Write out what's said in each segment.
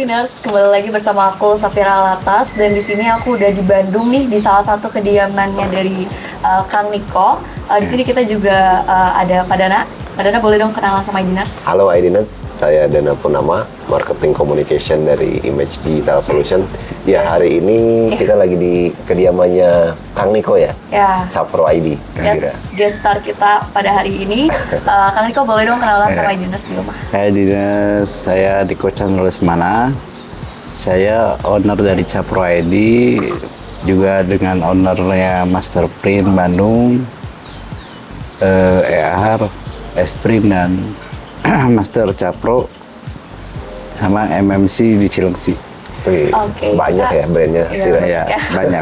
Piners, kembali lagi bersama aku Safira Alatas dan di sini aku udah di Bandung nih di salah satu kediamannya dari Kang Niko. Di sini kita juga ada Pak Dana. Pak Dana boleh dong kenalan sama Idiners? Halo Idiners, saya Dana Purnama, Marketing Communication dari Image Digital Solution. Ya, hari ini kita lagi di kediamannya Kang Niko ya? Ya. Capro ID. Yes, guest star kita pada hari ini. Kang Niko boleh dong kenalan sama Idiners di rumah? Hai Idiners, saya Niko Chandra Lesmana. Saya owner dari Capro ID, juga dengan ownernya Master Print Bandung, EAR, Esprit dan Master Capro sama MMC di Cilengsi. Oke, banyak ya brandnya. Iya, banyak.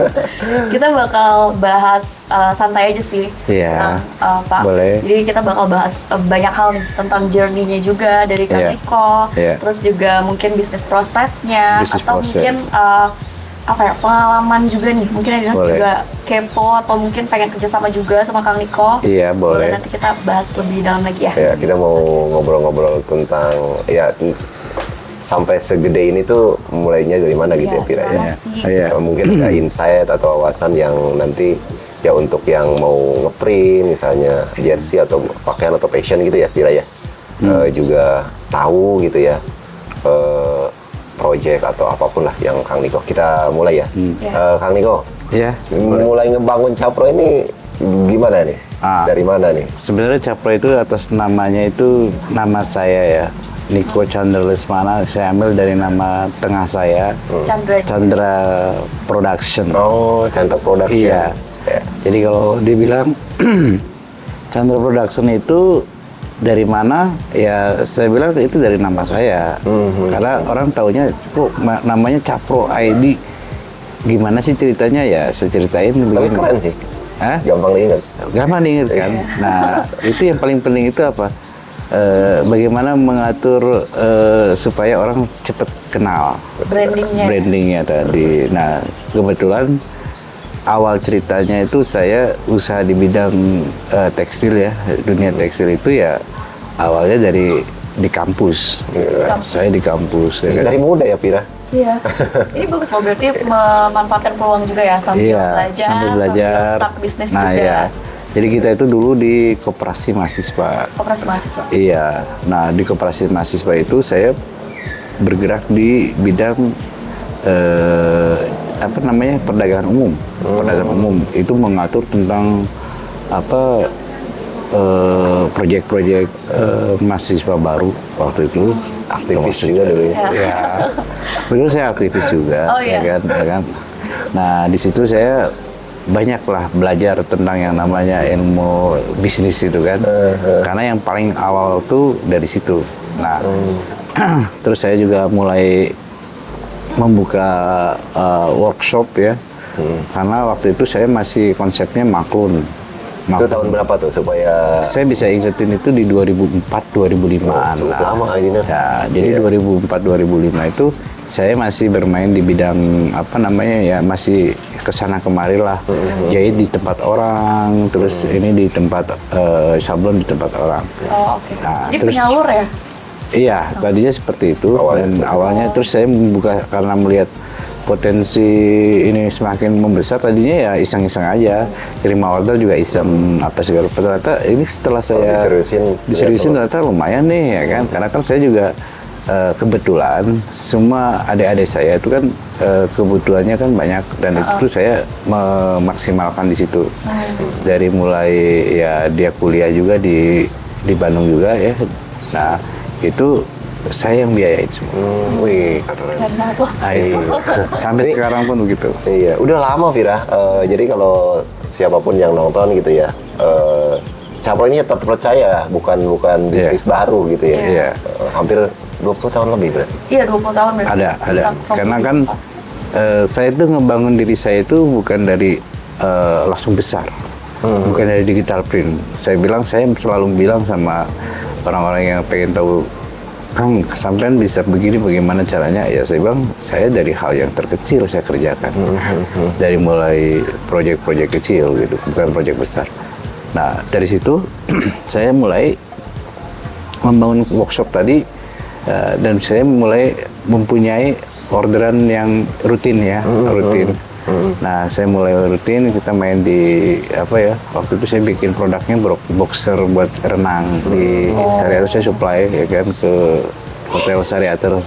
Kita bakal bahas santai aja sih, Iya, Pak. boleh. Jadi kita bakal bahas banyak hal nih, tentang journey-nya juga dari Kang Niko, terus juga mungkin bisnis prosesnya, atau mungkin pengalaman juga nih. Mungkin ada juga kepo atau mungkin pengen kerjasama juga sama Kang Niko. Iya, boleh. Nanti kita bahas lebih dalam lagi ya. Ya, kita mau ngobrol-ngobrol tentang sampai segede ini tuh mulainya dari mana gitu ya Pira ya. Mungkin ada insight atau wawasan yang nanti ya untuk yang mau ngeprint misalnya jersey atau pakaian atau fashion gitu ya Pira ya. Juga tahu gitu ya. Project atau apapun lah yang Kang Niko. Kita mulai ya. Kang Niko. Iya. Mulai ngebangun Capro ini gimana nih? Dari mana nih? Sebenarnya Capro itu atas namanya itu nama saya ya. Niko Chandra Lesmana, saya ambil dari nama tengah saya, Chandra Production. Oh, Chandra Production. Iya. Jadi kalau dibilang Chandra Production itu dari mana? Ya saya bilang itu dari nama saya. Karena orang taunya kok namanya Capro ID. Gimana sih ceritanya ya? Saya ceritain begini. Keren sih. Gampang diingat. Gampang diingat kan. Nah, itu yang paling penting itu apa? Bagaimana mengatur supaya orang cepat kenal brandingnya tadi. Nah, kebetulan awal ceritanya itu saya usaha di bidang tekstil ya, dunia tekstil itu ya awalnya di kampus. Saya di kampus. Ya kan? Dari muda ya Pira? Iya. Ini bagus loh, berarti memanfaatkan peluang juga ya sambil belajar, sambil start bisnis juga. Iya. Jadi kita itu dulu di Koperasi Mahasiswa. Koperasi Mahasiswa? Iya. Nah, di Koperasi Mahasiswa itu saya bergerak di bidang perdagangan umum. Perdagangan umum itu mengatur tentang proyek-proyek mahasiswa baru waktu itu. Aktivis juga dulu ya. Ya. Dulu saya aktivis juga, ya kan. Nah, di situ saya banyaklah belajar tentang yang namanya ilmu bisnis itu kan. Karena yang paling awal tuh dari situ. Nah, terus saya juga mulai membuka workshop ya. Karena waktu itu saya masih konsepnya maklun. Itu tahun berapa tuh supaya saya bisa ingetin itu di 2004-2005-an. Cukup lama ini. Ya, jadi 2004-2005 itu saya masih bermain di bidang masih kesana kemari lah, jahit di tempat orang, terus ini di tempat sablon di tempat orang. Oh, oke. Nah, jadi terus, penyalur ya? Iya, tadinya seperti itu. Awalnya terus saya membuka karena melihat potensi ini semakin membesar, tadinya ya iseng-iseng aja, terima order juga iseng segala. Ternyata ini setelah saya diseriusin ternyata lumayan nih ya kan, karena kan saya juga kebetulan semua adik-adik saya itu kan kebutuhannya kan banyak dan itu saya memaksimalkan di situ. Dari mulai ya dia kuliah juga di Bandung juga ya. Nah, itu saya yang biayain semua. Wih, keren. Nah, itu. Sampai sekarang pun begitu. Iya, udah lama Vira. Jadi kalau siapapun yang nonton gitu ya, Capro ini tetap percaya, bukan bisnis baru gitu ya. Iya. Hampir 20 tahun lebih berarti. Iya, 20 tahun berarti. Ada. Karena kan saya itu ngebangun diri saya itu bukan dari langsung besar. Bukan dari digital print. Saya selalu bilang sama orang-orang yang pengen tahu, Kang, sampean bisa begini, bagaimana caranya? Ya saya bilang, saya dari hal yang terkecil saya kerjakan. Dari mulai proyek-proyek kecil gitu, bukan proyek besar. Nah, dari situ saya mulai membangun workshop tadi Dan saya mulai mempunyai orderan yang rutin ya, rutin. Nah, saya mulai rutin, kita main di waktu itu saya bikin produknya boxer buat renang di Sariater, saya supply ya kan ke hotel Sariater.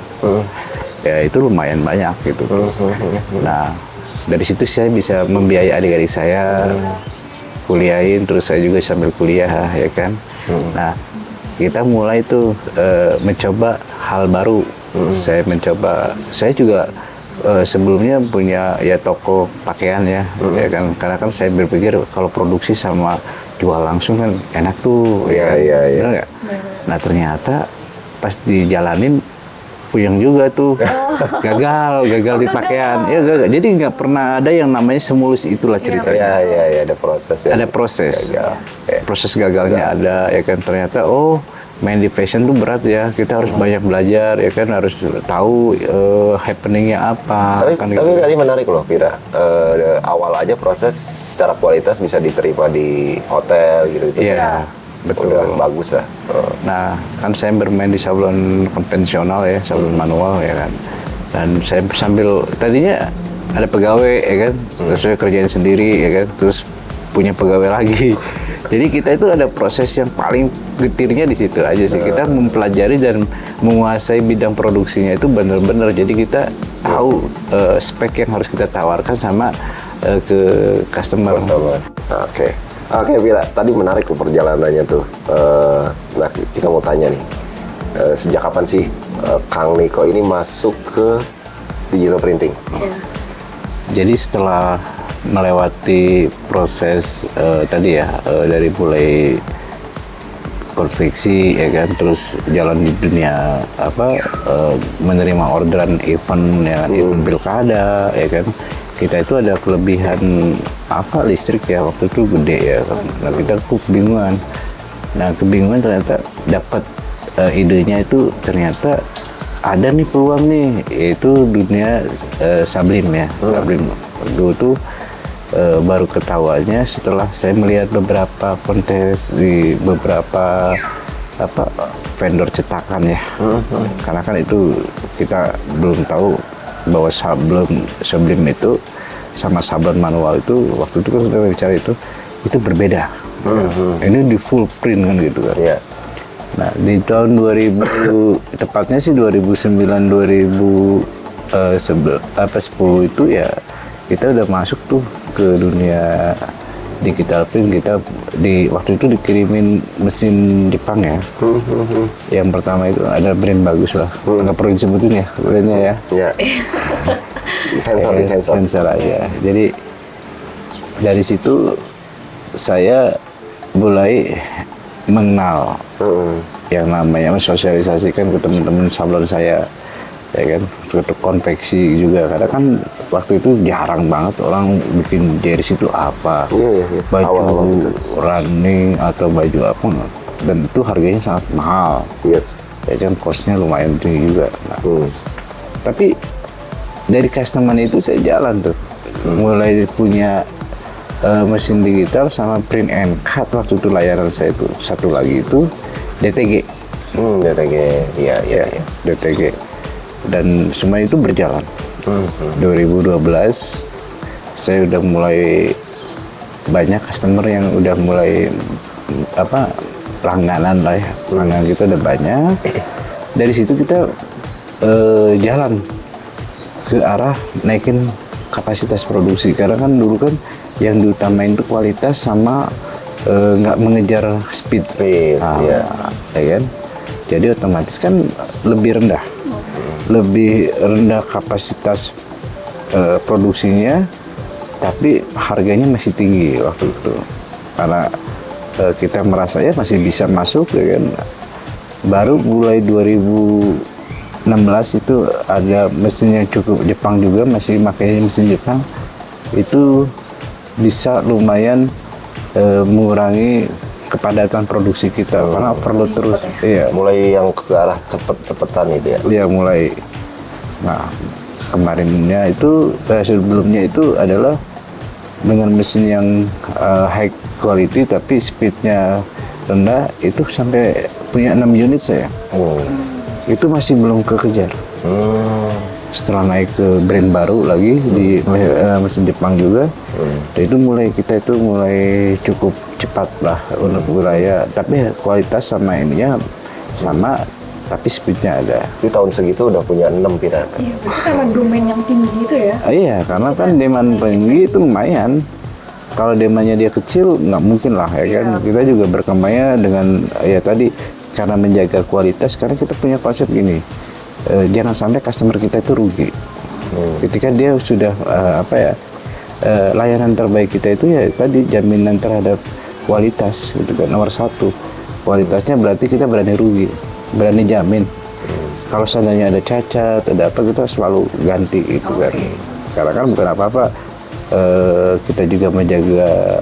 Ya itu lumayan banyak gitu. Nah, dari situ saya bisa membiayai adik-adik saya kuliahin, terus saya juga sambil kuliah ya kan. Nah, kita mulai tuh mencoba hal baru. Saya juga sebelumnya punya ya toko pakaian ya kan, karena kan saya berpikir kalau produksi sama jual langsung kan enak tuh. Benar nggak? Nah, ternyata pas dijalanin puyeng juga tuh. gagal di pakaian. Ya gagal. Jadi nggak pernah ada yang namanya semulus itulah ceritanya. Ada proses ya. Ada proses. Proses gagalnya ada ya kan, ternyata main di fashion tuh berat ya. Kita harus banyak belajar ya kan, harus tahu happeningnya apa. Tapi tadi menarik loh, Pira. Awal aja proses secara kualitas bisa diterima di hotel gitu. Iya. Betul. Udah bagus lah. Nah, kan saya bermain di sablon konvensional ya, sablon manual ya kan. Dan saya sambil tadinya ada pegawai ya kan, terus saya kerjain sendiri ya kan, terus punya pegawai lagi. Jadi kita itu ada proses yang paling getirnya di situ aja sih. Kita mempelajari dan menguasai bidang produksinya itu benar-benar. Jadi kita tahu spek yang harus kita tawarkan sama ke customer. Oke, Pira, tadi menarik tuh perjalanannya tuh. Nah, kita mau tanya nih, sejak kapan sih Kang Niko ini masuk ke digital printing? Jadi setelah melewati proses tadi ya, dari mulai konveksi ya kan, terus jalan di dunia menerima orderan event ya, event pilkada ya kan. Kita itu ada kelebihan listrik ya, waktu itu gede ya. Nah, kita kebingungan. Nah, kebingungan ternyata dapat idenya itu ternyata ada nih peluang nih, yaitu dunia Sablim ya. Sablim dulu tuh baru ketahuannya setelah saya melihat beberapa kontes di beberapa vendor cetakan ya. Karena kan itu kita belum tahu bahwa Sablim itu sama sablon manual itu waktu itu kan sudah bicara itu berbeda. Ini di full print kan gitu kan. Nah, di tahun 2000 tepatnya sih 2009 2010 itu ya kita udah masuk tuh ke dunia digital print. Kita waktu itu dikirimin mesin Jepang ya. Yang pertama itu ada brand bagus lah, nggak perlu disebutin ya brandnya ya. Sensor aja. Jadi dari situ saya mulai mengenal yang namanya sosialisasikan ke teman-teman sablon saya ya kan, ke konveksi juga, karena kan waktu itu jarang banget orang bikin jersey itu apa, baju running atau baju apa, dan itu harganya sangat mahal. Ya kan, costnya lumayan tinggi juga. Nah, tapi dari customer itu saya jalan tuh, mulai punya mesin digital sama print and cut. Waktu itu layanan saya itu satu lagi itu DTG. DTG. Dan semua itu berjalan. 2012 saya udah mulai banyak customer yang udah mulai langganan lah ya. Langganan kita udah banyak. Dari situ kita jalan ke arah naikin kapasitas produksi, karena kan dulu kan yang diutamain itu kualitas sama nggak mengejar speed. Ya kan, jadi otomatis kan lebih rendah kapasitas produksinya, tapi harganya masih tinggi waktu itu, karena kita merasa ya masih bisa masuk ya kan. Baru mulai 2016 itu ada mesin yang cukup Jepang juga, masih pakai mesin Jepang, itu bisa lumayan mengurangi kepadatan produksi kita, karena overload terus. Mulai yang ke arah cepet-cepetan itu ya. Iya, mulai. Nah, kemarinnya itu sebelumnya itu adalah dengan mesin yang high quality tapi speednya rendah, itu sampai punya 6 unit saya. itu masih belum kekejar. Setelah naik ke brand baru lagi di mesin Jepang juga, itu kita itu mulai cukup cepat lah untuk wilayah. Tapi kualitas sama ininya sama, tapi speednya ada. Di tahun segitu udah punya 6 Pira. Iya, berarti karena domain yang tinggi itu ya? Iya, karena kan demand tinggi itu lumayan. Kalau demandnya dia kecil, nggak mungkin lah ya kan. Kita juga berkembangnya dengan ya tadi karena menjaga kualitas. Karena kita punya konsep gini. Jangan sampai customer kita itu rugi. Ketika dia sudah layanan terbaik kita itu ya tadi jaminan terhadap kualitas itu kan nomor satu. Kualitasnya berarti kita berani rugi, berani jamin. Kalau seandainya ada cacat, ada apa kita selalu ganti itu kan. Karena kan bukan apa-apa. Kita juga menjaga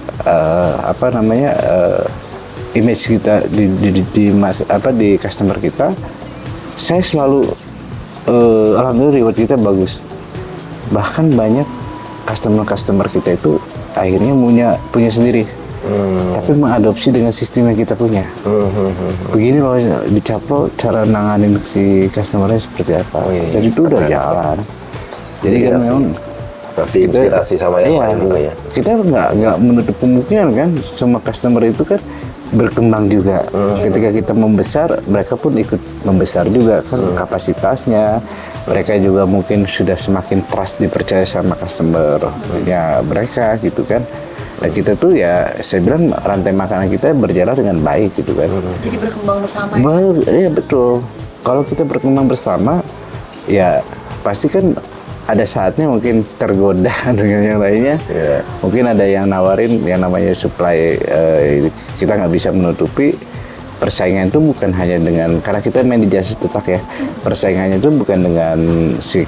image kita di customer kita. Saya selalu alhamdulillah reward kita bagus. Bahkan banyak customer kita itu akhirnya punya sendiri, tapi mengadopsi dengan sistem yang kita punya. Begini loh di Capro cara nanganin si customernya seperti apa. Jadi itu udah jalan. Jadi kan memang kasih inspirasi sama yang lain juga ya. Kita nggak menutup kemungkinan kan semua customer itu kan berkembang juga. Ketika kita membesar, mereka pun ikut membesar juga kan kapasitasnya. Mereka juga mungkin sudah semakin trust dipercaya sama customer ya mereka gitu kan. Dan kita tuh ya saya bilang rantai makanan kita berjalan dengan baik gitu kan. Jadi berkembang bersama. Iya betul. Kalau kita berkembang bersama, ya pasti kan ada saatnya mungkin tergoda dengan yang lainnya. Mungkin ada yang nawarin yang namanya supply, kita nggak bisa menutupi. Persaingan itu bukan hanya dengan, karena kita main di jasa cetak ya, persaingannya itu bukan dengan si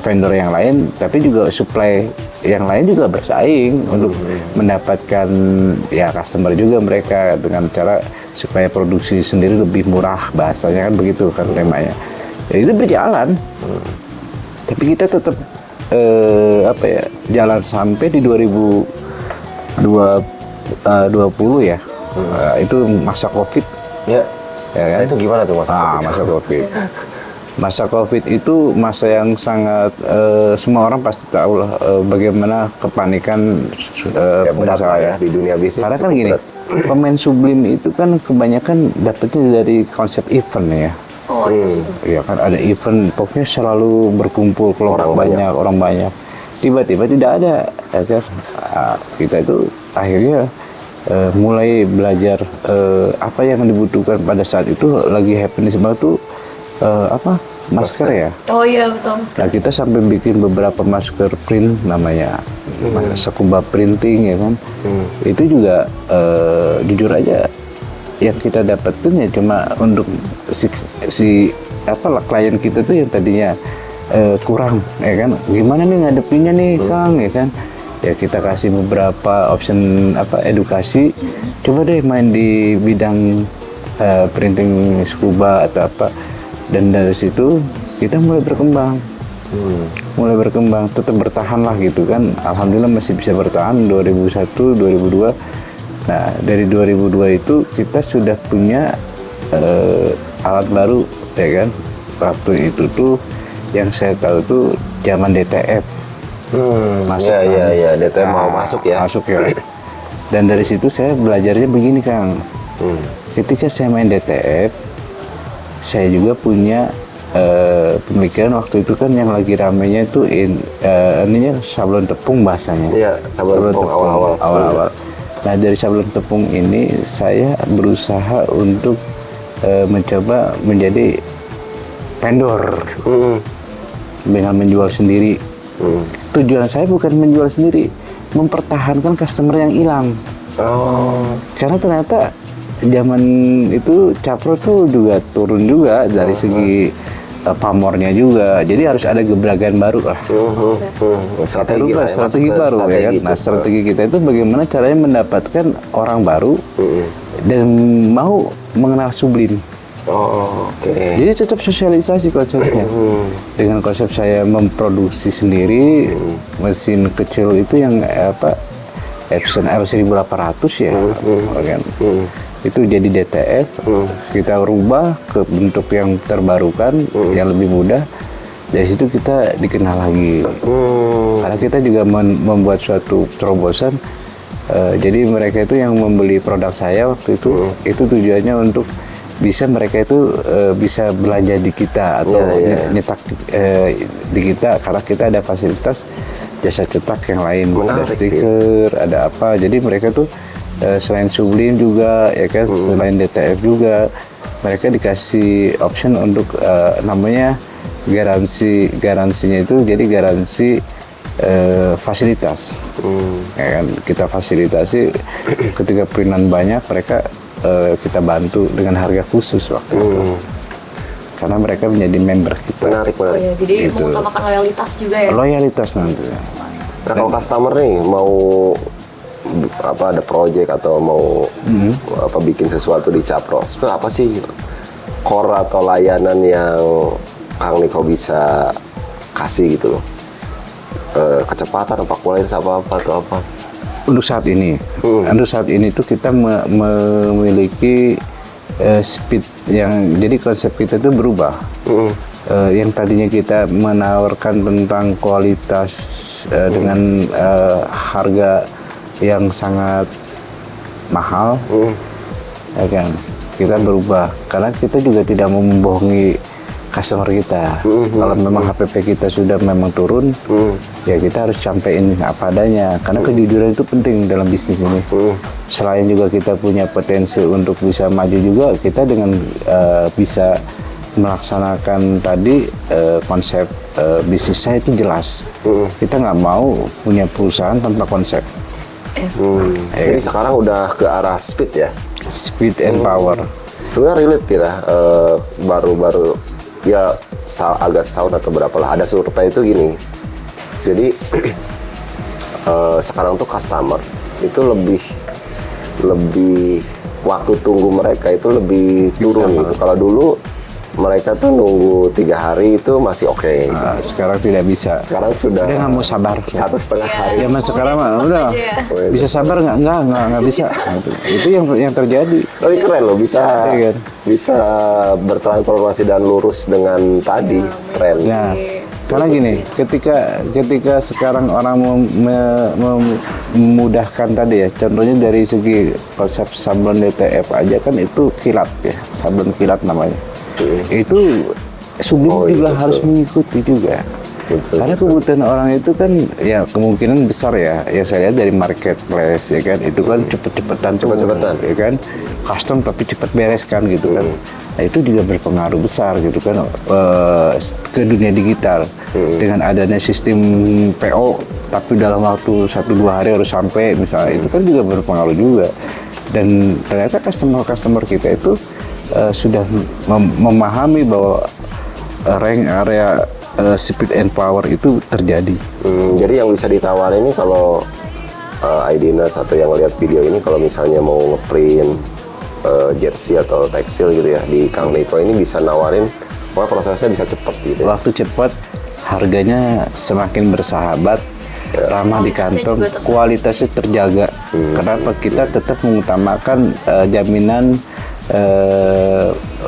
vendor yang lain, tapi juga supply yang lain juga bersaing untuk mendapatkan ya customer juga mereka dengan cara supaya produksi sendiri lebih murah, bahasanya kan begitu kan temanya. Ya, itu berjalan, tapi kita tetap jalan sampai di 2020 ya. Itu masa COVID. Ya kan? Nah, itu gimana tuh masa COVID? Masa COVID. Masa COVID itu masa yang sangat semua orang pasti tahu lah bagaimana kepanikan pengusaha ya di dunia bisnis. Karena kan gini, pemain Sublim itu kan kebanyakan dapetnya dari konsep event ya. Iya kan ada event, pokoknya selalu berkumpul kelompok orang banyak. Tiba-tiba tidak ada, ya kan? Kita itu akhirnya mulai belajar apa yang dibutuhkan pada saat itu lagi happening banget tuh masker ya. Oh iya betul masker. Nah kita sampai bikin beberapa masker print namanya scuba printing ya kan. Itu juga jujur aja yang kita dapetin ya cuma untuk si klien kita tuh yang tadinya kurang ya kan. Gimana nih ngadepinnya nih Kang ya kan. Ya kita kasih beberapa option edukasi. Coba deh main di bidang printing scuba atau apa. Dan dari situ kita mulai berkembang. Tetap bertahan lah gitu kan. Alhamdulillah masih bisa bertahan 2001, 2002. Nah, dari 2002 itu kita sudah punya alat baru ya kan. Waktu itu tuh yang saya tahu tuh zaman DTF. Masuk DTF mau masuk ya. Masuk ya. Dan dari situ saya belajarnya begini Kang. Ketika saya main DTF, saya juga punya pemikiran waktu itu kan yang lagi ramenya itu ininya sablon tepung bahasanya. Iya, sablon tepung awal-awal. Nah dari sablon tepung ini saya berusaha untuk mencoba menjadi vendor dengan menjual sendiri. Tujuan saya bukan menjual sendiri, mempertahankan customer yang hilang. Karena ternyata zaman itu Capro tuh juga turun juga dari segi pamornya juga, jadi harus ada gebrakan baru lah. Strategi baru ya kan. Nah strategi kita itu bagaimana caranya mendapatkan orang baru dan mau mengenal Sublim. Jadi tetap sosialisasi konsepnya. Dengan konsep saya memproduksi sendiri mesin kecil itu yang Epson L1800 ya, kan. itu jadi DTF, kita rubah ke bentuk yang terbarukan, yang lebih mudah. Dari situ kita dikenal lagi. Karena kita juga membuat suatu terobosan. Jadi mereka itu yang membeli produk saya waktu itu tujuannya untuk bisa mereka itu bisa belanja di kita atau nyetak di kita, karena kita ada fasilitas jasa cetak yang lain, ada stiker, ada apa. Jadi mereka tuh selain Sublim juga, ya kan, selain DTF juga, mereka dikasih option untuk namanya garansinya itu jadi garansi fasilitas. Ya kan, kita fasilitasi ketika printan banyak, mereka kita bantu dengan harga khusus waktu itu. Karena mereka menjadi member kita. Menarik. Oh ya, jadi Gitu. mengutamakan loyalitas juga ya. Loyalitas nanti. Nah, kalau customer nih mau ada project atau mau bikin sesuatu di Capros, itu apa sih core atau layanan yang Kang Niko bisa kasih gitu loh? Kecepatan apa kualitas apa atau apa? Untuk saat ini tuh kita memiliki speed yang, jadi konsep kita itu berubah. Yang tadinya kita menawarkan tentang kualitas dengan harga yang sangat mahal, ya kan, kita berubah karena kita juga tidak mau membohongi customer kita. Kalau memang HPP kita sudah memang turun, ya kita harus sampaikan apa adanya, karena kejujuran itu penting dalam bisnis ini. Selain juga kita punya potensi untuk bisa maju juga, kita dengan bisa melaksanakan tadi konsep bisnis saya itu jelas. Kita nggak mau punya perusahaan tanpa konsep. Jadi sekarang udah ke arah speed ya? Speed and power. Sebenarnya relate ya, baru-baru ya agak setahun atau berapa lah, ada survei itu gini. Jadi sekarang tuh customer itu lebih waktu tunggu mereka itu lebih turun gitu. Kalau dulu mereka tuh nunggu 3 hari itu masih oke. Nah, sekarang tidak bisa. Sekarang sudah Dia nggak mau sabar. 1,5 hari. Ya mas sekarang mah udah aja. bisa sabar nggak bisa. Itu yang terjadi. Tapi keren loh, bisa Iya kan? bisa bertransformasi dan lurus dengan tadi tren. Nah, karena gini, ketika sekarang orang memudahkan tadi ya, contohnya dari segi konsep sablon DTF aja kan itu kilat ya, sablon kilat namanya. Itu Sublim juga harus mengikuti juga. Karena kebutuhan orang itu kan ya kemungkinan besar ya saya lihat dari marketplace ya kan, itu kan cepet-cepetan ya kan, custom tapi cepet beres kan gitu kan. Nah itu juga berpengaruh besar gitu kan ke dunia digital. Dengan adanya sistem PO tapi dalam waktu 1-2 hari harus sampai misalnya, itu kan juga berpengaruh juga. Dan ternyata customer kita itu sudah memahami bahwa rank area speed and power itu terjadi. Jadi yang bisa ditawarin ini kalau IDners atau yang lihat video ini, kalau misalnya mau ngeprint jersey atau tekstil gitu ya di Kang Niko ini, bisa nawarin wah prosesnya bisa cepet gitu ya. Waktu cepat, harganya semakin bersahabat, ramah di kantong, kualitasnya terjaga. Kenapa? Kita tetap mengutamakan jaminan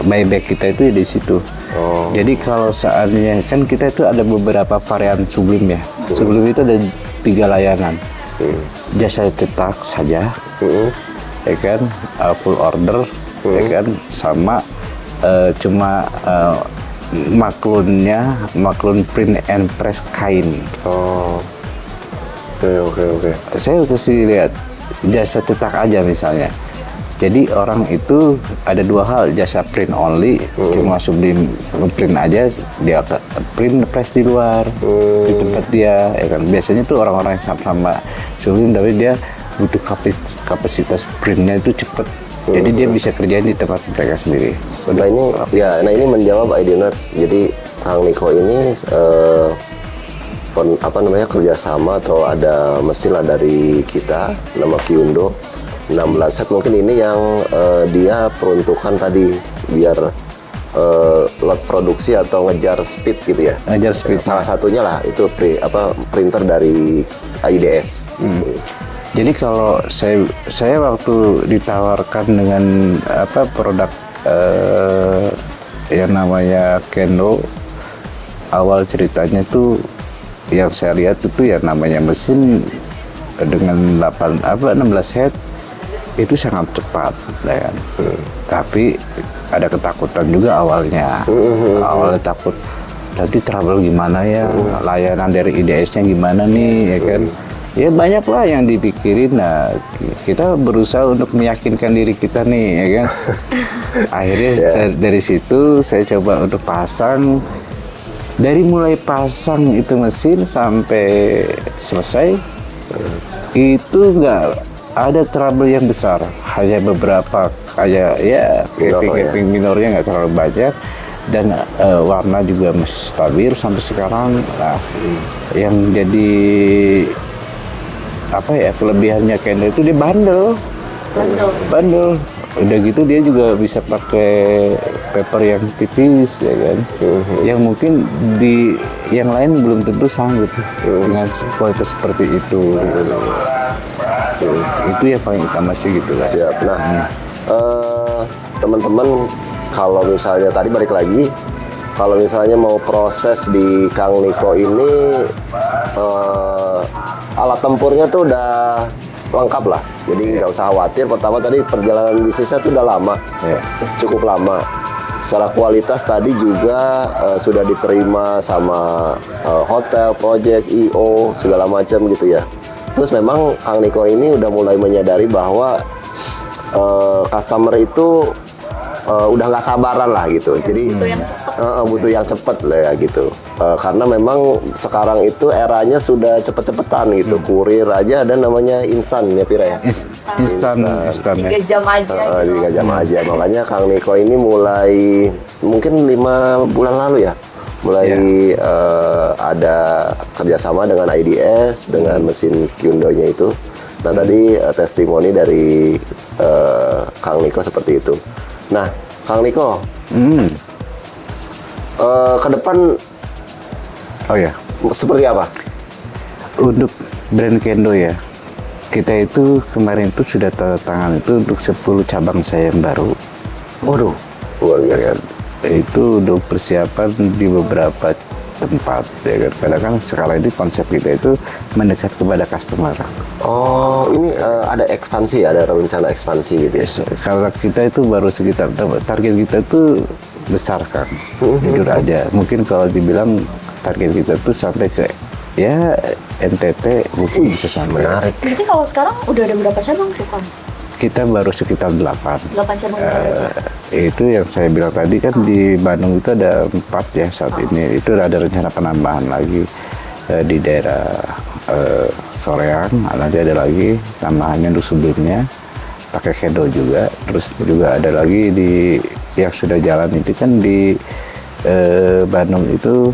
buyback kita itu di situ. Jadi kalau seandainya kan kita itu ada beberapa varian Sublim ya. Sublim itu ada 3 layanan. Jasa cetak saja, ya kan, full order, ya kan, sama cuma maklun print and press kain. Oke. Saya kasih lihat jasa cetak aja misalnya. Jadi orang itu ada 2 hal, jasa print only, cuma Sublim print aja, dia print press di luar, di tempat dia, ya kan. Biasanya tuh orang-orang yang sama Sublim, tapi dia butuh kapasitas printnya itu cepet, jadi dia bisa kerjain di tempat mereka sendiri. Nah ini menjawab IDners. Jadi Kang Niko ini kerjasama atau ada mesin lah dari kita, nama Kyundo 16 set, mungkin ini yang dia peruntukan tadi biar lot produksi atau ngejar speed gitu ya. Ngejar speed. Salah satunya lah itu printer dari IDS. Jadi kalau saya waktu ditawarkan dengan produk yang namanya Kendo, awal ceritanya tuh yang saya lihat itu ya namanya mesin dengan 16 head itu sangat cepat, ya kan. Tapi ada ketakutan juga awalnya. Awalnya takut nanti trouble gimana ya, layanan dari IDS-nya gimana nih, ya kan. Ya banyak lah yang dipikirin. Nah, kita berusaha untuk meyakinkan diri kita nih, ya kan. Akhirnya dari situ saya coba untuk pasang. Dari mulai pasang itu mesin sampai selesai, itu nggak ada trouble yang besar. Hanya beberapa kayak capping minornya nggak terlalu banyak. Dan warna juga masih stabil sampai sekarang. Nah, yang jadi kelebihannya Kendo itu dia bandel. Udah gitu dia juga bisa pakai paper yang tipis, ya kan. Yang mungkin di yang lain belum tentu sanggup dengan kualitas seperti itu. Itu yang paling utama sih gitu lah. Siap. Nah, teman-teman kalau misalnya tadi balik lagi, kalau misalnya mau proses di Kang Niko ini, alat tempurnya tuh udah lengkap lah. Jadi nggak usah khawatir. Pertama tadi perjalanan bisnisnya tuh udah lama, cukup lama. Secara kualitas tadi juga sudah diterima sama hotel, project, IO, segala macam gitu ya. Terus memang Kang Niko ini udah mulai menyadari bahwa customer itu udah nggak sabaran lah gitu. Jadi butuh yang cepat lah ya gitu. Karena memang sekarang itu eranya sudah cepet-cepetan gitu. Kurir aja ada namanya instan ya Pira ya. Instan ya. 3 jam aja. 3 jam aja. Makanya Kang Niko ini mulai mungkin 5 bulan lalu ya. Mulai ada kerjasama dengan IDS dengan mesin Kyundo-nya itu. Nah tadi testimoni dari Kang Niko seperti itu. Nah, Kang Niko, ke depan seperti apa? Untuk brand Kendo ya, kita itu kemarin itu sudah tanda tangan itu untuk 10 cabang saya yang baru. Waduh, luar biasa. Itu untuk persiapan di beberapa tempat, ya kan. Karena kan sekarang ini konsep kita itu mendekat kepada customer. Oh, ini ada ekspansi, ada rencana ekspansi gitu ya? Karena kita itu baru sekitar, target kita itu besar kan, jujur aja. Mungkin kalau dibilang target kita tuh sampai ke NTT mungkin bisa sampai. Menarik. Berarti kalau sekarang udah ada berapa cabang sih, Kang? Kita baru sekitar 8. 8 cabang baru. Itu yang saya bilang tadi kan di Bandung itu ada 4 ya saat ini. Itu ada rencana penambahan lagi di daerah Soreang. Nanti ada lagi tambahannya untuk sebelumnya pakai Kendo juga. Terus juga ada lagi di yang sudah jalan itu kan di Bandung itu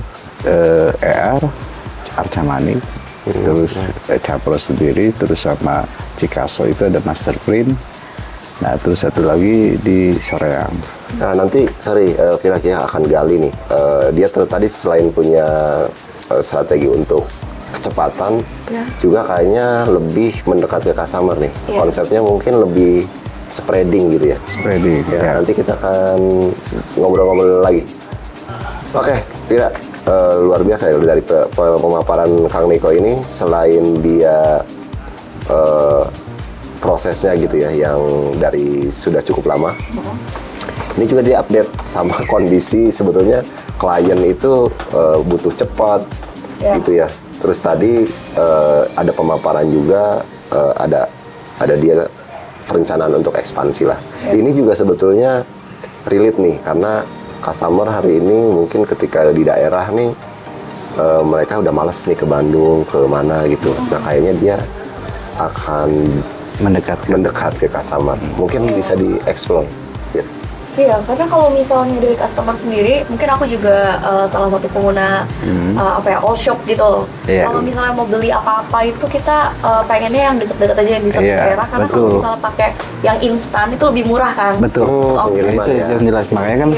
Arcamani. Terus Capro sendiri, terus sama Cikaso itu ada Master Print. Nah, terus satu lagi di Soreang. Nah, nanti, kira-kira akan gali nih. Dia tadi selain punya strategi untuk kecepatan, juga kayaknya lebih mendekat ke customer nih. Konsepnya mungkin lebih spreading gitu ya. Spreading, ya. Nanti kita akan ngobrol-ngobrol lagi. Oke, Pira. Luar biasa ya dari pemaparan Kang Niko ini. Selain dia prosesnya gitu ya yang dari sudah cukup lama, ini juga dia update sama kondisi sebetulnya klien itu butuh cepat gitu ya. Terus tadi ada pemaparan juga, ada dia perencanaan untuk ekspansi lah. Ini juga sebetulnya relate nih karena customer hari ini mungkin ketika di daerah nih mereka udah males nih ke Bandung, ke mana gitu. Nah kayaknya dia akan mendekat ke customer. Mungkin bisa dieksplor. Ya. Iya, karena kalau misalnya dari customer sendiri, mungkin aku juga salah satu pengguna all shop gitu loh. Iya. Kalau misalnya mau beli apa-apa itu kita pengennya yang deket-deket aja yang di satu daerah, karena kalau misalnya pakai yang instan itu lebih murah kan. Betul. Itu yang jelas. Makanya kan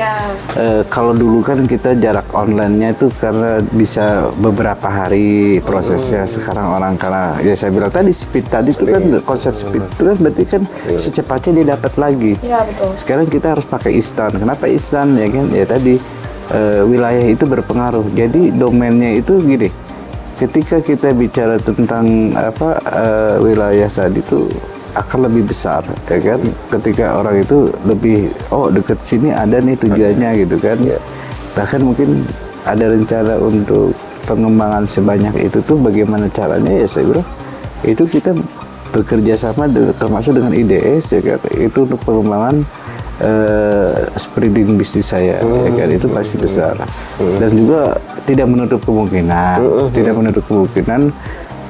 kalau dulu kan kita jarak online-nya itu karena bisa beberapa hari prosesnya. Sekarang orang karena ya saya bilang tadi speed tadi itu kan konsep speed itu kan berarti kan secepatnya dia dapat lagi. Iya, betul. Sekarang kita harus pakai instan. Kenapa instan ya kan? Ya tadi wilayah itu berpengaruh. Jadi domainnya itu gini. Ketika kita bicara tentang wilayah tadi itu akan lebih besar, ya kan? Ketika orang itu lebih dekat sini ada nih tujuannya gitu kan? Bahkan mungkin ada rencana untuk pengembangan sebanyak itu tuh bagaimana caranya ya saya bilang itu kita bekerja sama termasuk dengan IDS ya kan? Itu untuk pengembangan spreading bisnis saya, ya kan itu pasti besar dan juga tidak menutup kemungkinan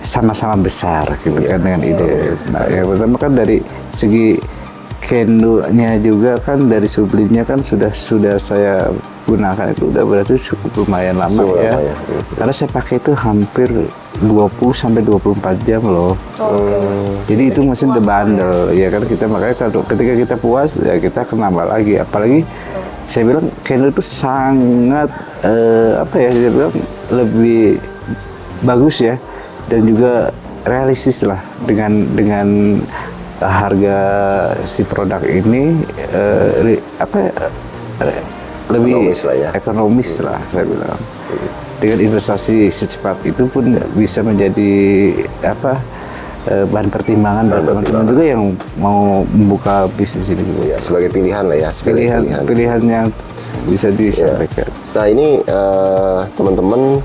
sama-sama besar gitu kan dengan ide. Nah, yang pertama kan dari segi Kendo-nya juga kan dari sublinya kan sudah saya gunakan itu udah berarti cukup lumayan lama ya. Karena saya pakai itu hampir 20 sampai 24 jam loh. Jadi itu mesin the bundle ya kan kita makanya kalau ketika kita puas ya kita akan nambah lagi. Apalagi saya bilang Kendo itu sangat saya bilang lebih bagus ya dan juga realistis lah dengan harga si produk ini lebih ekonomis lah saya bilang. Dengan investasi secepat itu pun bisa menjadi bahan pertimbangan bagi teman-teman juga yang mau membuka bisnis ini juga. Ya, sebagai pilihan lah ya, pilihan yang bisa disampaikan. Nah ini teman-teman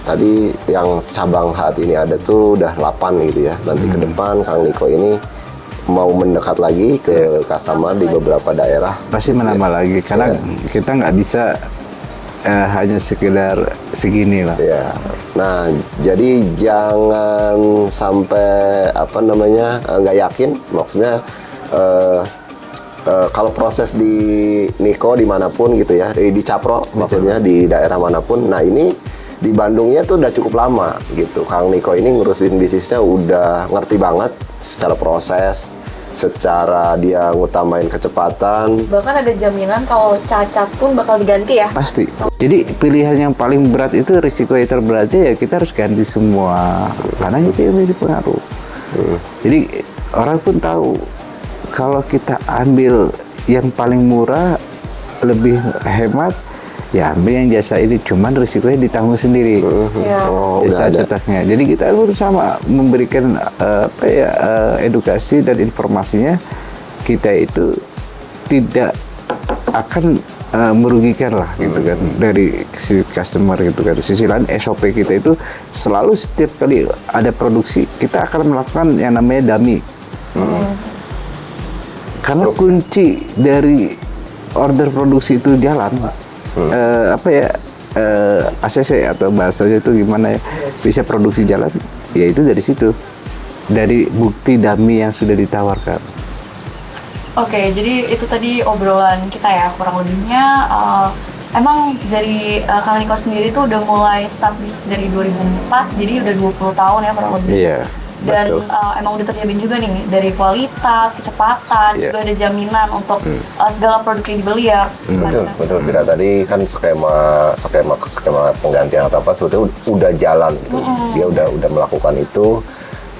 tadi yang cabang saat ini ada tuh udah 8 gitu ya. Nanti ke depan Kang Niko ini mau mendekat lagi ke customer di beberapa daerah. Pasti menambah lagi karena kita nggak bisa hanya sekedar segini lah. Ya. Nah, jadi jangan sampai nggak yakin. Maksudnya kalau proses di Niko dimanapun gitu ya, di Capro maksudnya di daerah manapun. Nah ini di Bandungnya tuh udah cukup lama gitu. Kang Niko ini ngurusin bisnisnya udah ngerti banget secara proses, secara dia ngutamain kecepatan. Bahkan ada jaminan kalau cacat pun bakal diganti ya? Pasti. Jadi pilihan yang paling berat itu risiko yang terberatnya ya kita harus ganti semua. Karena itu yang menjadi pengaruh. Jadi orang pun tahu kalau kita ambil yang paling murah, lebih hemat, ya ambil yang jasa ini, cuman risikonya ditanggung sendiri. Jasa cetaknya. Jadi kita harus bersama memberikan edukasi dan informasinya. Kita itu tidak akan merugikan lah gitu kan dari si customer gitu kan. Sisi lain SOP kita itu selalu setiap kali ada produksi kita akan melakukan yang namanya dummy. Karena kunci dari order produksi itu jalan. ACC atau bahasanya itu gimana ya, bisa produksi jalan ya itu dari situ, dari bukti dummy yang sudah ditawarkan. Oke, jadi itu tadi obrolan kita ya, kurang lebihnya emang dari Kang Niko sendiri tuh udah mulai start bisnis dari 2004, jadi udah 20 tahun ya kurang lebih. Iya. Dan emang udah terjamin juga nih dari kualitas, kecepatan, juga ada jaminan untuk segala produk yang dibeli ya. Betul. Tidak tadi kan skema penggantian atau apa sebetulnya udah jalan. Dia udah melakukan itu.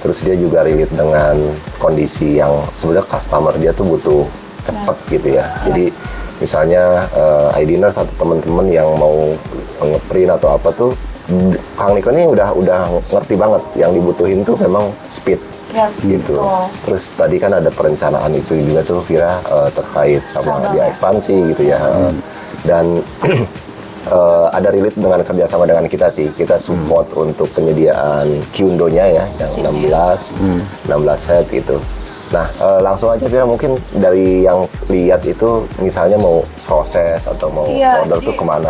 Terus dia juga relate dengan kondisi yang sebenarnya customer dia tuh butuh cepat gitu ya. Jadi misalnya ID-ners atau teman-teman yang mau ngeprint atau apa tuh, Kang Niko ini udah ngerti banget yang dibutuhin tuh memang speed gitu. Terus tadi kan ada perencanaan itu juga tuh kira terkait sama dia ekspansi gitu ya. Dan ada relate dengan kerjasama dengan kita sih. Kita support untuk penyediaan Kyundo-nya ya yang 16 set gitu. Nah, langsung aja Vira, mungkin dari yang lihat itu misalnya mau proses atau mau order tuh kemana?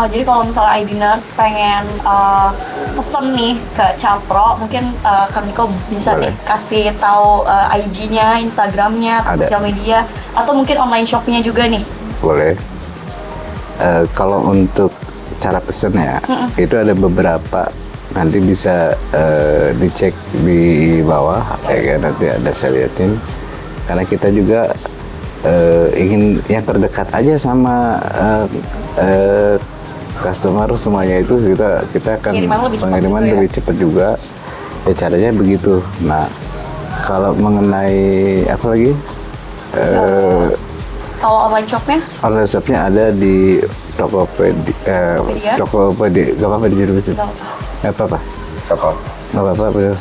Jadi kalau misalnya ID-ners pengen pesen nih ke Capro, mungkin Kang Niko bisa nih kasih tahu IG-nya, Instagram-nya, atau sosial media, atau mungkin online shop-nya juga nih. boleh. Kalau untuk cara pesen ya, itu ada beberapa, nanti bisa dicek di bawah, ya kan, nanti ada saya liatin. Karena kita juga ingin yang terdekat aja sama customer, semuanya itu kita akan pengiriman lebih cepat juga. Ya caranya begitu. Nah, kalau mengenai apa lagi? Kalau online shopnya? Online shopnya ada di Tokopedia. Tokopedia, nggak apa-apa dijudul itu. Nggak apa-apa. Nggak apa-apa.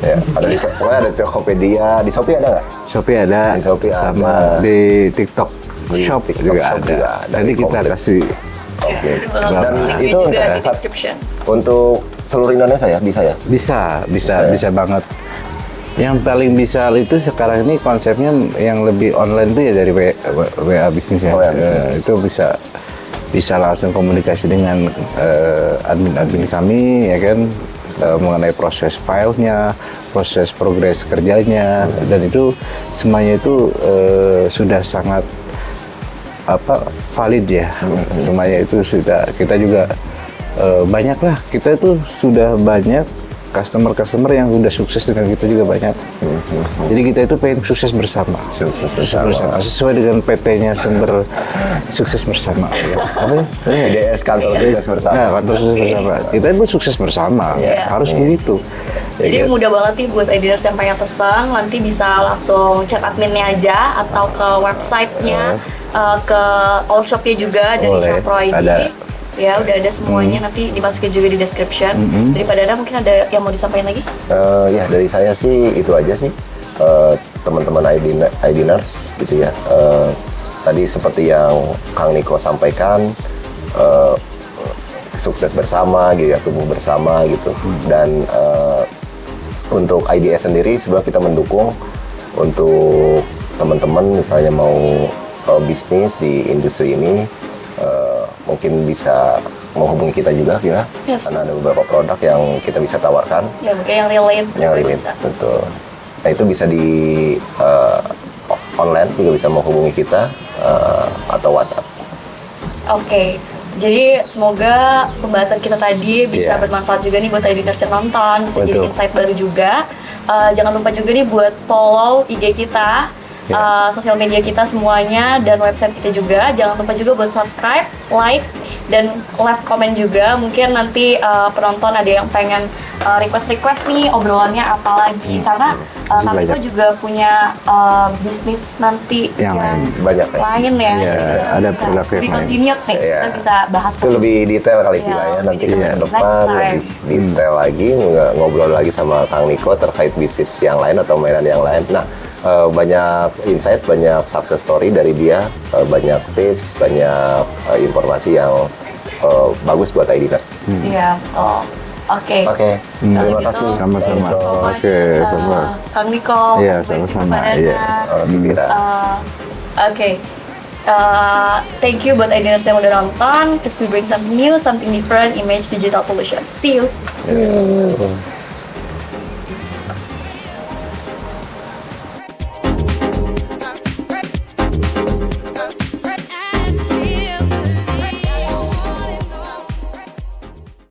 Ya, ada di pokoknya ada Tokopedia, di Shopee ada nggak? Shopee ada, Di Shopee sama ada. di TikTok Shop TikTok juga Shop ada. juga ada. Nanti kita Komplit. kasih. Oke. Dan Dan itu juga di saat- description. untuk seluruh Indonesia ya, bisa ya? Bisa banget. Yang paling bisa itu sekarang ini konsepnya yang lebih online itu ya dari WA bisnis ya. WA bisnis. Itu bisa langsung komunikasi dengan admin kami ya kan, mengenai proses filenya, proses progres kerjanya, dan itu semuanya itu sudah sangat valid ya. Semuanya itu sudah, kita juga banyak lah, kita itu sudah banyak customer yang udah sukses dengan kita juga banyak. Jadi kita itu pengen sukses bersama. Sukses bersama. Sesuai dengan PT-nya Sumber Sukses Bersama. Ya. Apa ya? IDS kantor sukses bersama. Nah, kantor sukses bersama. Kita itu sukses bersama. Harus begitu. Jadi Ya, mudah banget nih buat ideas yang pengen pesan, nanti bisa langsung chat adminnya aja atau ke websitenya, ke all shopnya juga dari Boleh, Shopro ID. ada. Ya udah ada semuanya, nanti dimasukin juga di description. Daripada ada mungkin ada yang mau disampaikan lagi? Ya dari saya sih itu aja sih. Teman-teman ID Nurse gitu ya. Tadi seperti yang Kang Niko sampaikan, sukses bersama gitu ya, tumbuh bersama gitu. Dan untuk IDS sendiri sebenarnya kita mendukung untuk teman-teman misalnya mau bisnis di industri ini, mungkin bisa menghubungi kita juga, Vira. Yes. Karena ada beberapa produk yang kita bisa tawarkan. Ya mungkin yang relate. Yang relate, bisa. betul. Nah itu bisa di online juga bisa menghubungi kita atau WhatsApp. Oke, jadi semoga pembahasan kita tadi bisa Iya. bermanfaat juga nih buat editors yang nonton, bisa jadi Betul. insight baru juga. Jangan lupa juga nih buat follow IG kita, sosial media kita semuanya, dan website kita juga. Jangan lupa juga buat subscribe, like, dan left comment juga. Mungkin nanti penonton ada yang pengen request nih obrolannya apa lagi, karena kami Banyak. juga punya bisnis nanti Yang lain. Banyak ya. lain ya. Iya, Jadi kita ada bisa produk yang lebih lain. continued nih, Iya. kita bisa bahas Itu lebih detail kali Iya, Vira ya. Nanti lebih ke detail. depan Next time. lebih detail lagi ngobrol lagi sama Kang Niko terkait bisnis yang lain atau mainan yang lain. Nah, banyak insight, banyak success story dari dia, banyak tips, banyak informasi yang bagus buat IDers. Iya, betul. Oke. Oke, terima Kalau kasih. gitu, Sama-sama. thank you so much, Oke, sama. Kang Niko. Iya, Thank you, sama-sama, Mbak iya. Nana. Vira. Oke. Thank you buat ideas yang udah nonton. Cause we bring something new, something different, Image Digital Solution. See you. Ya.